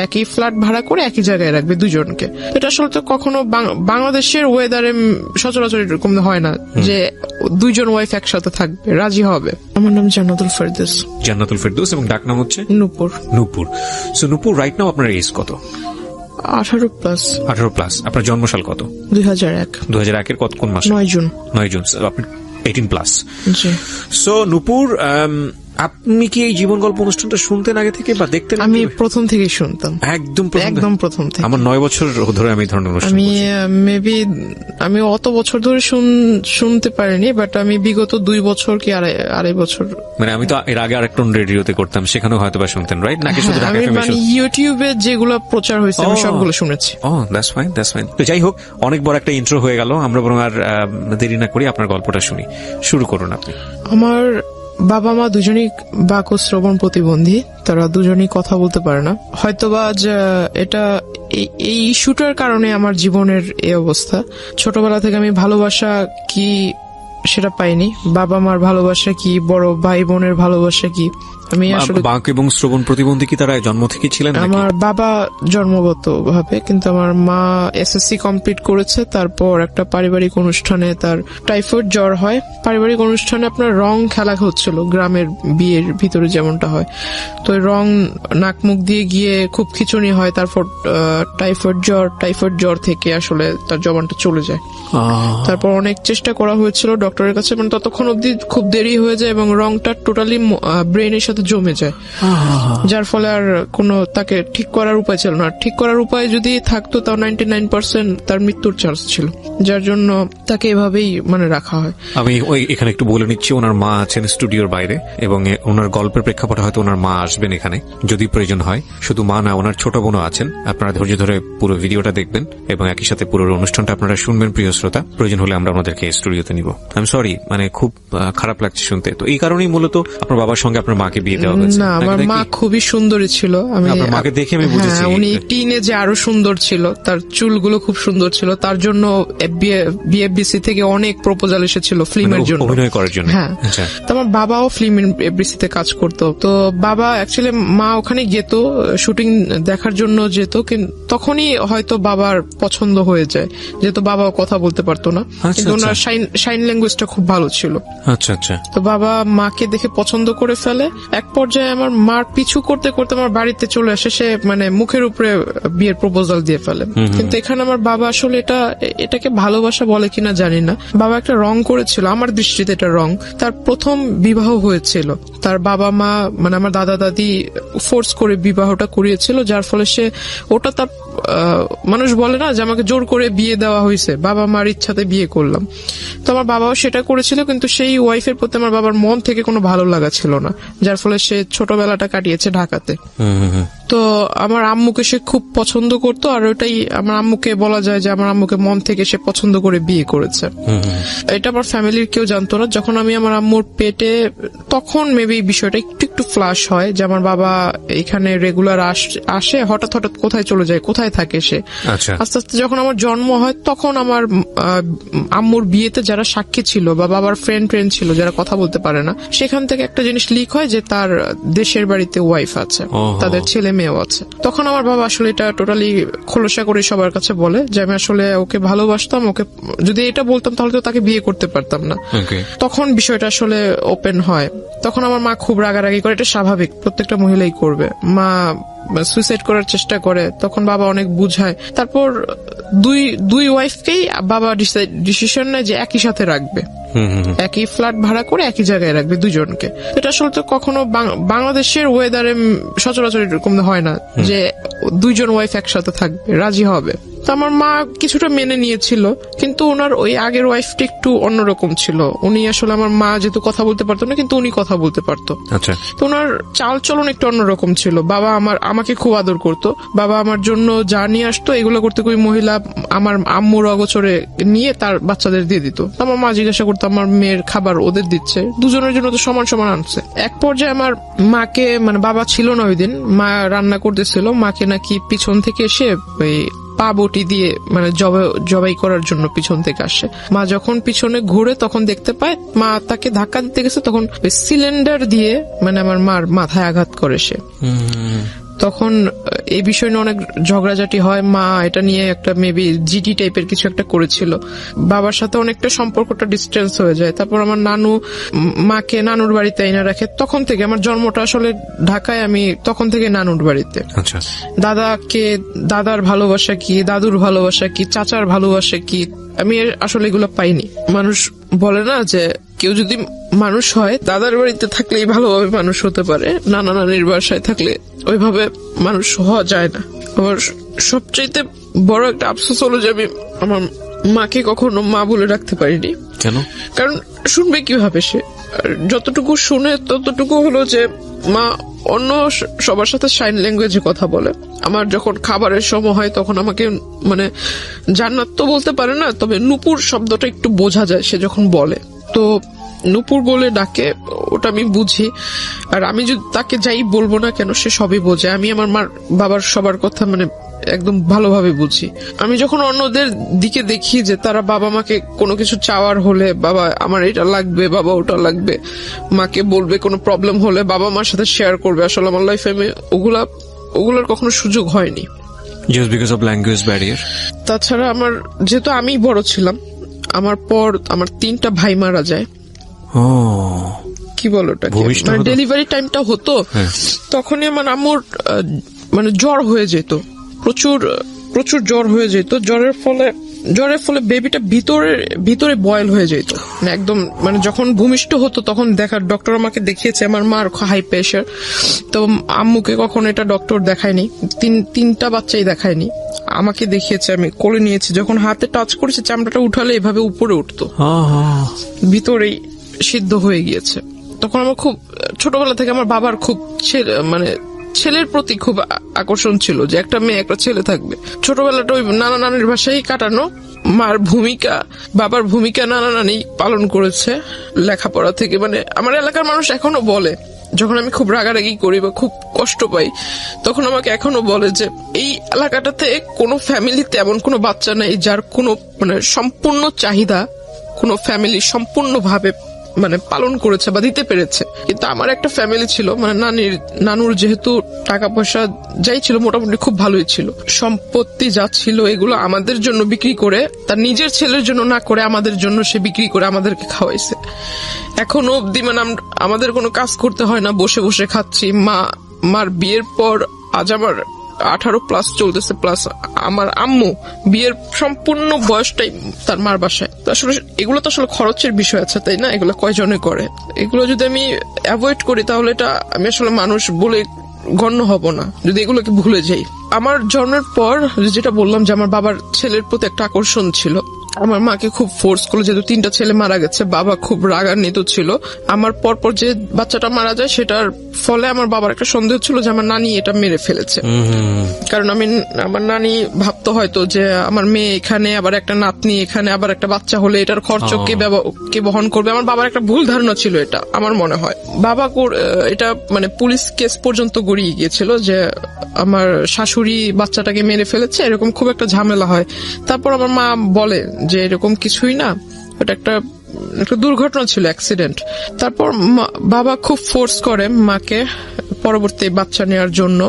একই ফ্ল্যাট ভাড়া করে একই জায়গায় রাখবে দুজনকে। এটা আসলে তো কখনো বাংলাদেশের ওয়েদারে সচরাচর এরকম হয় না যে দুইজন ওয়াইফ একসাথে থাকবে, রাজি হবে। আমার নাম জান্নাতুল ফেরদৌস। জান্নাতুল ফেরদৌস, এবং ডাক নাম হচ্ছে নূপুর। নূপুর। সো নূপুর, রাইট নাও আপনার এজ কত? 18+। 18+। আপনার জন্মসাল কত? 2001। 2001 এর কোন মাসে? 9 জুন। 9 জুন। আপনি 18+। জি। সো নূপুর, আপনি কি এই জীবন গল্প অনুষ্ঠানটা শুনতেন আগে থেকে বা দেখতেন? আমি প্রথম থেকেই শুনতাম, একদম প্রথম থেকে। আমার 9 বছর ধরে আমি এই ধরনের অনুষ্ঠান আমি অত বছর ধরে শুনতে পারিনি, বাট আমি বিগত 2 বছর কি আড়াই বছর, মানে আমি তো এর আগে আরেকটা রেডিওতে করতাম, সেখানেও হয়তো বা শুনতেন, রাইট? নাকি শুধু ঢাকা এফএম? মানে ইউটিউবে যেগুলো প্রচার হয়েছে আমি সবগুলো শুনেছি। That's fine. তো যাই হোক, অনেক বড় একটা ইন্ট্রো হয়ে গেল। আমরা বরং আর দেরি না করি আপনার গল্পটা শুনি। শুরু করুন আপনি। আমার বাবা মা দুজনই বাক শ্রবণ প্রতিবন্ধী, তারা দুজনই কথা বলতে পারে না। হয়তোবা এটা এই ইস্যুটার কারণে আমার জীবনের এই অবস্থা। ছোটবেলা থেকে আমি ভালোবাসা কি সেটা পাইনি, বাবা মার ভালোবাসা কি, বড় ভাই বোনের ভালোবাসা কি। আমি আসলে বাক এবং শ্রবণ প্রতিবন্ধী কি তারা জন্ম থেকে ছিলেন? আমার বাবা জন্মগত ভাবে, কিন্তু আমার মা এসএসসি কমপ্লিট করেছে, তারপর একটা পারিবারিক অনুষ্ঠানে তার টাইফয়েড জ্বর হয়। পারিবারিক অনুষ্ঠানে আপনার রং খেলা হচ্ছিল, গ্রামের বিয়ের ভিতরে যেমনটা হয়। তো রং নাক মুখ দিয়ে গিয়ে খুব খিচুনি হয়, তারপর টাইফয়েড জ্বর থেকে আসলে তার জবানটা চলে যায়। তারপর অনেক চেষ্টা করা হয়েছিল ডক্টরের কাছে, মানে ততক্ষণ অব্দি খুব দেরি হয়ে যায় এবং রংটা টোটালি ব্রেনের সাথে জমে যায়, যার ফলে আর কোনো তাকে ঠিক করার উপায় ছিল না। ঠিক করার উপায় যদি থাকতো তাও 99% তার মৃত্যুর চান্স ছিল, যার জন্য তাকে এভাবেই মানে রাখা হয়। আমি এখানে একটু বলে নিচ্ছি, ওনার মা আছেন স্টুডিওর বাইরে, এবং ওনার গল্পের প্রেক্ষাপটে হয়তো ওনার মা আসবেন এখানে যদি প্রয়োজন হয়। শুধু মা না, ওনার ছোট বোনও আছেন। আপনারা ধৈর্য ধরে পুরো ভিডিওটা দেখবেন এবং একই সাথে পুরো অনুষ্ঠানটা আপনারা শুনবেন। প্রিয় শ্রোতা, প্রয়োজন হলে আমরা আমাদেরকে স্টুডিওতে নিব। আমি সরি, মানে খুব খারাপ লাগছে শুনতে। তো এই কারণেই মূলত আপনার বাবার সঙ্গে আপনার মাকে বিয়ে দেওয়া হয়েছে? না, আমার মা খুবই সুন্দরী ছিল। আপনার মাকে দেখে আমি বুঝেছি উনি টিনেজে আরো সুন্দর ছিল, তার চুলগুলো খুব সুন্দর ছিল। তার জন্য বিএফডিসি থেকে অনেক প্রপোজাল এসেছিল ফিল্মের জন্য, অভিনয় করার জন্য। হ্যাঁ, তো আমার বাবাও ফিল্ম এফডিসিতে কাজ করতো। তো বাবা অ্যাকচুয়ালি, মা ওখানে যেত শুটিং দেখার জন্য যেত, কিন্তু তখনই হয়তো বাবার পছন্দ হয়ে যায়, যেহেতু বাবাও কথা বলতে পারতো না, কিন্তু ওনার সাইন ল্যাঙ্গুয়েজটা খুব ভালো ছিল। আচ্ছা। তো বাবা মাকে দেখে পছন্দ করে ফেলে। এক পর্যায়ে আমার মার পিছু করতে করতে আমার বাড়িতে চলে আসে, সে মানে মুখের উপরে বিয়ের প্রপোজাল দিয়ে ফেলে। কিন্তু এখানে আমার বাবা আসলে এটাকে ভালোবাসা বলে কিনা জানি না, বাবা একটা রং করেছিল, আমার দৃষ্টিতে এটা রং। তার প্রথম বিবাহ হয়েছিল, তার বাবা মা মানে আমার দাদা দাদি ফোর্স করে বিবাহটা করিয়েছিল, যার ফলে সে ওটা তার মানুষ বলে না যে আমাকে জোর করে বিয়ে দেওয়া হয়েছে, বাবা মার ইচ্ছাতে বিয়ে করলাম। তো আমার বাবাও সেটা করেছিল, কিন্তু সেই ওয়াইফের প্রতি আমার বাবার মন থেকে কোনো ভালো লাগা ছিল না, যার ফলে সে ছোটবেলাটা কাটিয়েছে ঢাকাতে। তো আমার আম্মুকে সে খুব পছন্দ করতো, আর ওটাই আমার আম্মুকে বলা যায় যে আমার আম্মুকে মন থেকে সে পছন্দ করে বিয়ে করেছে। এটা আমার ফ্যামিলির কেউ জানতো না। যখন আমি আমার আম্মুর পেটে, তখন মেবি বিষয়টা একটু ফ্লাশ হয় যে আমার বাবা এখানে রেগুলার আসে, হঠাৎ কোথায় চলে যায়, কোথায় থাকে সে। আস্তে আস্তে যখন আমার জন্ম হয়, তখন আমার আম্মুর বিয়েতে যারা সাক্ষী ছিল বা বাবার ফ্রেন্ড ছিল যারা কথা বলতে পারে না, সেখান থেকে একটা জিনিস লিক হয় যে তার দেশের বাড়িতে ওয়াইফ আছে, তাদের ছেলে মেয়েও আছে। তখন আমার বাবা আসলে এটা টোটালি খোলসা করে সবার কাছে বলে যে আমি আসলে ওকে ভালোবাসতাম, ওকে যদি এটা বলতাম তাহলে তো তাকে বিয়ে করতে পারতাম না। তখন বিষয়টা আসলে ওপেন হয়। তখন আমার মা খুব রাগারাগি করে, এটা স্বাভাবিক, প্রত্যেকটা মহিলাই করবে। মা সুইসাইড করার চেষ্টা করে, তখন বাবা অনেক বুঝায়। তারপর দুই ওয়াইফকেই বাবা ডিসিশন নেয় যে একই সাথে রাখবে, একই ফ্ল্যাট ভাড়া করে একই জায়গায় রাখবে দুজনকে। এটা আসলে তো কখনো বাংলাদেশের ওয়েদারে সচরাচর এরকম হয় না যে দুইজন ওয়াইফ একসাথে থাকবে, রাজি হবে। তো আমার মা কিছুটা মেনে নিয়েছিল, কিন্তু ওনার ওই আগের ওয়াইফটা একটু অন্যরকম ছিল। উনি আসলে, আমার মা যেহেতু কথা বলতে পারতো না, কিন্তু উনি কথা বলতে পারতো। তো ওনার চাল চলন একটু অন্যরকম ছিল। বাবা আমাকে খুব আদর করতো, বাবা আমার জন্য যা নিয়ে আসতো এগুলো করতে ওই মহিলা আমার আম্মুর অগোচরে নিয়ে তার বাচ্চাদের দিয়ে দিত। আমার মা জিজ্ঞাসা করতো আমার মেয়ের খাবার ওদের দিচ্ছে, দুজনের জন্য তো সমান সমান আনছে। এক পর্যায়ে আমার মাকে, মানে বাবা ছিল না ওই দিন, মা রান্না করতেছিল, মাকে নাকি পিছন থেকে এসে ওই পা বটি দিয়ে মানে জবাই করার জন্য পিছন থেকে আসে। মা যখন পিছনে ঘুরে তখন দেখতে পায় মা তাকে ধাক্কা দিতে গেছে, তখন সিলিন্ডার দিয়ে মানে আমার মার মাথায় আঘাত করে সে। তখন এই বিষয় নিয়ে অনেক ঝগড়াঝাটি হয়। মা এটা নিয়ে একটা মেবি জিডি টাইপের কিছু একটা করেছিল, বাবার সাথে অনেকটা সম্পর্কটা ডিস্টেন্স হয়ে যায়। তারপর আমার নানু মাকে নানুর বাড়িতে এনে রাখে। তখন থেকে আমার জন্মটা আসলে ঢাকায়, আমি তখন থেকে নানুর বাড়িতে। দাদাকে, দাদার ভালোবাসা কি, দাদুর ভালোবাসা কি, চাচার ভালোবাসা কি, আমি আসলে এগুলো পাইনি। মানুষ বলে না যে কেউ যদি মানুষ হয় দাদার বাড়িতে থাকলেই ভালোভাবে মানুষ হতে পারে, নানা নানির বাসায় থাকলে ওইভাবে মানুষ হওয়া যায় না। আমার সবচাইতে বড় একটা আফসোস হলো যে আমি আমার মাকে কখনো মা বলে রাখতে পারিনি। কেন? কারণ শুনবে কিভাবে সে? যতটুকু শুনে ততটুকু হলো যে মা অন্য সবার সাথে সাইন ল্যাঙ্গুয়েজে কথা বলে। আমার যখন খাবারের সময় হয় তখন আমাকে মানে জান্নাত তো বলতে পারে না, তবে নুপুর শব্দটা একটু বোঝা যায় সে যখন বলে, তো নুপুর বলে ডাকে, ওটা আমি বুঝি। আর আমি যদি তাকে যাই বলবো না কেন সে সবই বোঝে। আমি আমার মার বাবার সবার কথা মানে একদম ভালোভাবে বুঝি। আমি যখন অন্যদের দিকে দেখি যে তারা বাবা মাকে কোনো কিছু চাওয়ার হলে, বাবা আমার এটা লাগবে, বাবা ওটা লাগবে, মাকে বলবে কোনো প্রবলেম হলে বাবা মার সাথে শেয়ার করবে, আসলে আমার লাইফে আমি ওগুলার কখনো সুযোগ হয়নি। Just because of language barrier? তাছাড়া আমার যেহেতু আমি বড় ছিলাম, আমার পর আমার 3টা ভাই মারা যায়। কি বলো ওটাকে, মানে ডেলিভারি টাইমটা হতো, তখনই আমার আম্মুর মানে জ্বর হয়ে যেত, প্রচুর জ্বর হয়ে যেত। জ্বরের ফলে বেবিটা ভিতরে বয়েল হয়ে যেত, মানে একদম মানে যখন ভূমিষ্ঠ হতো তখন ডক্টর আমাকে দেখিয়েছে আমার মার হাই প্রেশার। তো আম্মুকে কখনো এটা ডক্টর দেখায়নি, 3টা বাচ্চাই দেখায়নি, আমাকে দেখিয়েছে, আমি কোলে নিয়েছি। যখন হাতে টাচ করেছে চামড়াটা উঠালে এভাবে উপরে উঠতো, ভিতরেই সিদ্ধ হয়ে গিয়েছে। তখন আমার খুব ছোটবেলা থেকে আমার বাবার খুব মানে ছেলের প্রতি খুব আকর্ষণ ছিল যে একটা মেয়ে একটা ছেলে থাকবে। ছোটবেলাটা ওই নানা নানির বাসায় কাটানো, মার ভূমিকা বাবার ভূমিকা নানা নানি পালন করেছে লেখাপড়া থেকে। মানে আমার এলাকার মানুষ এখনো বলে, যখন আমি খুব রাগারাগি করি বা খুব কষ্ট পাই তখন আমাকে এখনো বলে যে এই এলাকাটাতে কোনো ফ্যামিলিতে এমন কোনো বাচ্চা নেই যার কোনো মানে সম্পূর্ণ চাহিদা কোনো ফ্যামিলি সম্পূর্ণভাবে মানে পালন করেছে বা দিতে পেরেছে। কিন্তু আমার একটা ফ্যামিলি ছিল, মানে নানুর যেহেতু টাকা পয়সা যাই ছিল মোটামুটি খুব ভালোই ছিল, সম্পত্তি যা ছিল এগুলো আমাদের জন্য বিক্রি করে, তার নিজের ছেলের জন্য না করে আমাদের জন্য সে বিক্রি করে আমাদেরকে খাওয়াইছে। এখনো অব্দি মানে আমাদের কোনো কাজ করতে হয় না, বসে বসে খাচ্ছি। মার বিয়ের পর আজ আমার 18+ চলতেছে, প্লাস আমার আম্মু বিয়ের সম্পূর্ণ বয়সটাই তার মার বাসায়। তো আসলে এগুলো তো আসলে খরচের বিষয় আছে, তাই না? এগুলো কয়জনে করে? এগুলো যদি আমি অ্যাভয়েড করি তাহলে এটা আমি আসলে মানুষ বলে গণ্য হব না, যদি এগুলোকে ভুলে যাই। আমার জন্মের পর যেটা বললাম যে আমার বাবার ছেলের প্রতি একটা আকর্ষণ ছিল, আমার মাকে খুব ফোর্স করলো, যেহেতু 3টা ছেলে মারা গেছে, বাবা খুব রাগান্বিত ছিল। আমার পরপর যে বাচ্চাটা মারা যায় সেটার ফলে আমার বাবার একটা সন্দেহ ছিল যে আমার নানি এটা মেরে ফেলেছে। কারণ আমার নানি ভাবতো হয়তো যে আমার মেয়ে এখানে, আবার একটা নাতনি এখানে, আবার একটা বাচ্চা হলে এটার খরচ কে বহন করবে। আমার বাবার একটা ভুল ধারণা ছিল এটা, আমার মনে হয়। বাবা এটা মানে পুলিশ কেস পর্যন্ত গড়িয়ে গিয়েছিল যে আমার শাশুড়ি বাচ্চাটাকে মেরে ফেলেছে, এরকম খুব একটা ঝামেলা হয়। তারপর আমার মা বলে যে এরকম কিছুই না, এটা একটা দুর্ঘটনা ছিল, অ্যাক্সিডেন্ট। তারপর বাবা খুব ফোর্স করে মাকে পরবর্তী বাচ্চা নেওয়ার জন্য।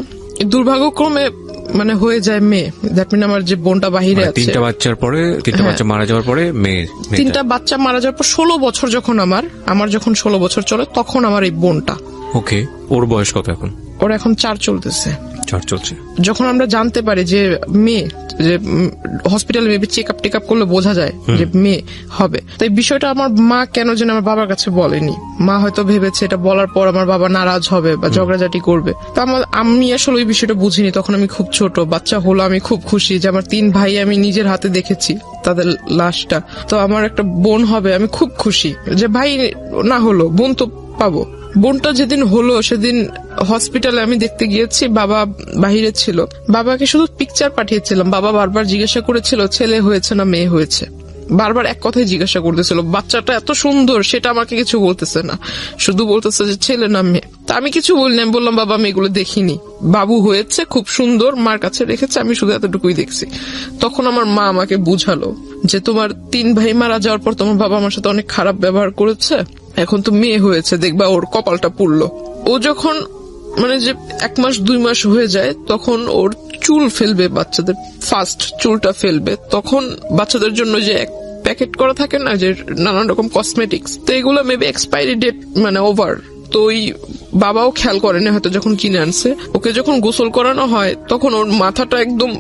দুর্ভাগ্যক্রমে মানে হয়ে যায় মেয়ে। দ্যাট মিন আমার যে বোনটা বাহিরে আছে, 3টা বাচ্চার পরে 3টা বাচ্চা মারা যাওয়ার পরে মেয়ে, 3টা বাচ্চা মারা যাওয়ার পর 16 বছর যখন আমার যখন 16 বছর চলে তখন আমার এই বোনটা। ওকে, ওর বয়স কত এখন? ওর এখন 4 চলতেছে। চলছে। যখন আমরা জানতে পারি যে মেয়ে, যে হসপিটালে বেবি চেক আপ করলে বোঝা যায় যে মেয়ে হবে, তো এই বিষয়টা আমার মা কেন যেন আমার বাবার কাছে বলেনি। মা হয়তো ভেবেছে এটা বলার পর আমার বাবা নারাজ হবে বা ঝগড়াঝাটি করবে। তো আমি আসলে ওই বিষয়টা বুঝিনি, তখন আমি খুব ছোট। বাচ্চা হলো, আমি খুব খুশি যে আমার 3 ভাই আমি নিজের হাতে দেখেছি তাদের লাশটা। তো আমার একটা বোন হবে, আমি খুব খুশি যে ভাই না হলো বোন তো পাবো। বোনটা যেদিন হলো সেদিন হসপিটালে আমি দেখতে গিয়েছি, বাবা বাহিরে ছিল। বাবাকে শুধু পিকচার পাঠিয়েছিলাম, বাবা বারবার জিজ্ঞাসা করেছিল ছেলে হয়েছে না মেয়ে হয়েছে, বারবার এক কথাই জিজ্ঞাসা করতেছিল। বাচ্চাটা এত সুন্দর সেটা আমাকে কিছু বলতেছে না, শুধু বলতেছে যে ছেলে না মেয়ে। তা আমি কিছু বললাম, বললাম বাবা আমি এগুলো দেখিনি, বাবু হয়েছে খুব সুন্দর, মার কাছে রেখেছে, আমি শুধু এতটুকুই দেখছি। তখন আমার মা আমাকে বুঝালো যে তোমার 3 ভাই মারা যাওয়ার পর তোমার বাবা আমার সাথে অনেক খারাপ ব্যবহার করেছে, এখন তো মেয়ে হয়েছে, দেখবা ওর কপালটা পুড়লো। ও যখন মানে যে 1 মাস 2 মাস হয়ে যায় তখন ওর চুল ফেলবে, বাচ্চাদের ফার্স্ট চুলটা ফেলবে, তখন বাচ্চাদের জন্য যে প্যাকেট করা থাকে না যে নানান রকম কসমেটিক্স, তো এগুলো মেবি এক্সপায়ারি ডেট মানে ওভার। তো ওই বাবাও খেয়াল করেনি হয়তো যখন কিনে আনছে। ওকে যখন গোসল করানো হয় তখন ওর মাথাটা একদম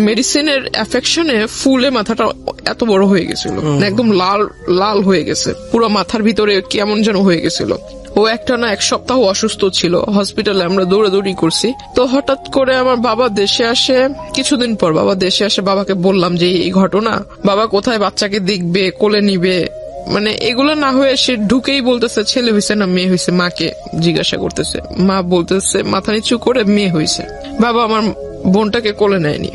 মেডিসিনের এফেকশনে ফুলে মাথাটা এত বড় হয়ে গেছিল, একদম লাল লাল হয়ে গেছে, পুরো মাথার ভিতরে কেমন যেন হয়ে গেছিল। ও একটা না 1 সপ্তাহ অসুস্থ ছিল, হসপিটালে আমরা দৌড়াদৌড়ি করছি। তো হঠাৎ করে আমার বাবা দেশে আসে, কিছুদিন পর বাবা দেশে আসে। বাবাকে বললাম যে এই ঘটনা, বাবা কোথায় বাচ্চাকে দেখবে, কোলে নিবে, মানে এগুলো না হয়ে সে ঢুকেই বলতেছে ছেলে হয়েছে না মেয়ে হয়েছে, মাকে জিজ্ঞাসা করতেছে। মা বলতেছে মাথা নিচু করে মেয়ে হয়েছে। বাবা আমার বোনটাকে কোলে নেয়নি।